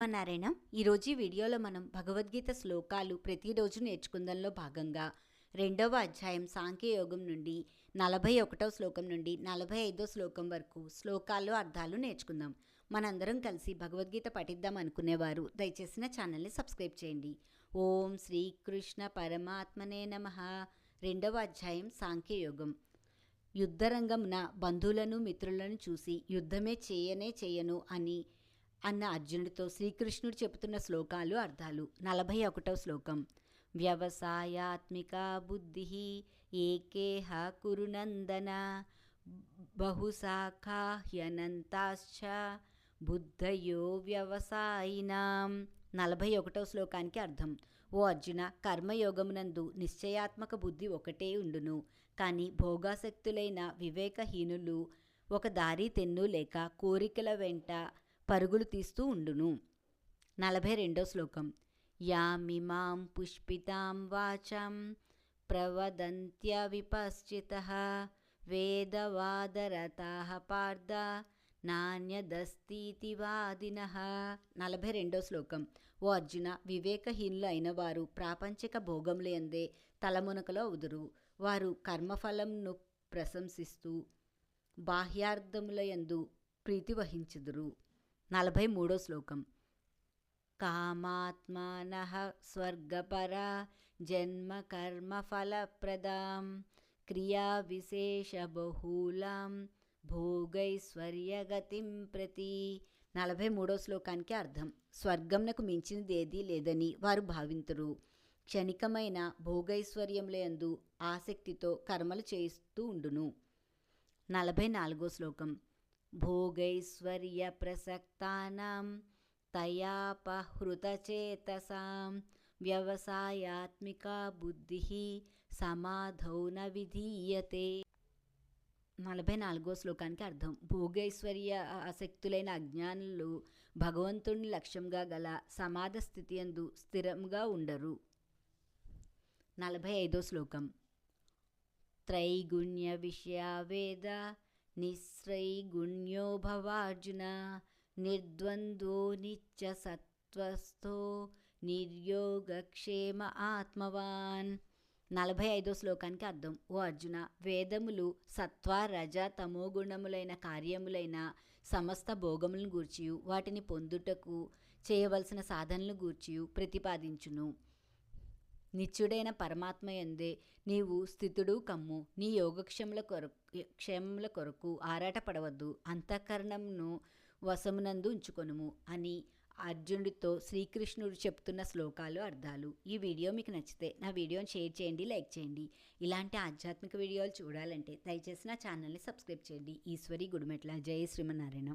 నారాయణం. ఈరోజు ఈ వీడియోలో మనం భగవద్గీత శ్లోకాలు ప్రతిరోజు నేర్చుకుందంలో భాగంగా 2వ అధ్యాయం సాంఖ్యయోగం నుండి 41వ శ్లోకం నుండి 45వ శ్లోకం వరకు శ్లోకాలు అర్థాలు నేర్చుకుందాం. మనందరం కలిసి భగవద్గీత పఠిద్దాం అనుకునేవారు దయచేసి నా ఛానల్ని సబ్స్క్రైబ్ చేయండి. ఓం శ్రీకృష్ణ పరమాత్మనే నమః. 2వ అధ్యాయం సాంఖ్యయోగం. యుద్ధరంగమున బంధువులను మిత్రులను చూసి యుద్ధమే చేయను అన్న అర్జునుడితో శ్రీకృష్ణుడు చెబుతున్న శ్లోకాలు అర్థాలు. 41వ శ్లోకం. వ్యవసాయాత్మిక బుద్ధి ఏకేహ కురునందన బహుశాఖా హ్యనంతాశ్చ బుద్ధయో వ్యవసాయినాం. 41వ శ్లోకానికి అర్థం. ఓ అర్జున, కర్మయోగమునందు నిశ్చయాత్మక బుద్ధి ఒకటే ఉండును, కానీ భోగాసక్తులైన వివేకహీనులు ఒక దారి తెన్ను లేక కోరికల వెంట పరుగులు తీస్తూ ఉండును. 42వ శ్లోకం. యామిమాం పుష్పితాం వాచం ప్రవదంత్య విపశ్చితః వేదవాదరతాః పార్థ నాణ్యదస్తీతి వాదినః. 42వ శ్లోకం. ఓ అర్జున, వివేకహీనులు అయిన వారు ప్రాపంచిక భోగములందే తలమునకలో అవుదురు. వారు కర్మఫలంను ప్రశంసిస్తూ బాహ్యార్థములయందు ప్రీతి వహించుదురు. 43వ శ్లోకం. కామాత్మానః స్వర్గపరా జన్మ కర్మ ఫలప్రదాం క్రియా విశేష బహూలాం భోగైశ్వర్యగతిం ప్రతి. 43వ శ్లోకానికి అర్థం. స్వర్గంనకు మించినది ఏదీ లేదని వారు భావింతురు. క్షణికమైన భోగైశ్వర్యములందు ఆసక్తితో కర్మలు చేస్తూ ఉండును. 44వ శ్లోకం. భోగైశ్వర్య ప్రసక్తానాం తయాపహృతచేతసాం వ్యవసాయాత్మిక బుద్ధి సమాధౌ న విధీయతే. 44వ శ్లోకానికి అర్థం. భోగైశ్వర్య ఆసక్తులైన అజ్ఞానులు భగవంతుని లక్ష్యంగా గల సమాధ స్థితి యందు స్థిరంగా ఉండరు. 45వ శ్లోకం. త్రైగుణ్య విషయ వేద నిస్త్రైగుణ్యో భవార్జున నిర్ద్వంద్వో నిత్య సత్వస్థో నిర్యోగక్షేమ ఆత్మవాన్. 45వ శ్లోకానికి అర్థం. ఓ అర్జున, వేదములు సత్వ రజ తమో గుణములైన కార్యములైన సమస్త భోగములను గూర్చియు వాటిని పొందుటకు చేయవలసిన సాధనలను గూర్చియు ప్రతిపాదించును. నిత్యుడైన పరమాత్మయందే నీవు స్థితుడు కమ్ము. నీ యోగక్షేమముల కొరకు ఆరాటపడవద్దు. అంతఃకరణమును వశమునందు ఉంచుకొనుము అని అర్జునుడితో శ్రీకృష్ణుడు చెప్తున్న శ్లోకాలు అర్థాలు. ఈ వీడియో మీకు నచ్చితే నా వీడియోని షేర్ చేయండి, లైక్ చేయండి. ఇలాంటి ఆధ్యాత్మిక వీడియోలు చూడాలంటే దయచేసి నా ఛానల్ని సబ్స్క్రైబ్ చేయండి. ఈశ్వరి గుడిమెట్ల. జై శ్రీమన్నారాయణ.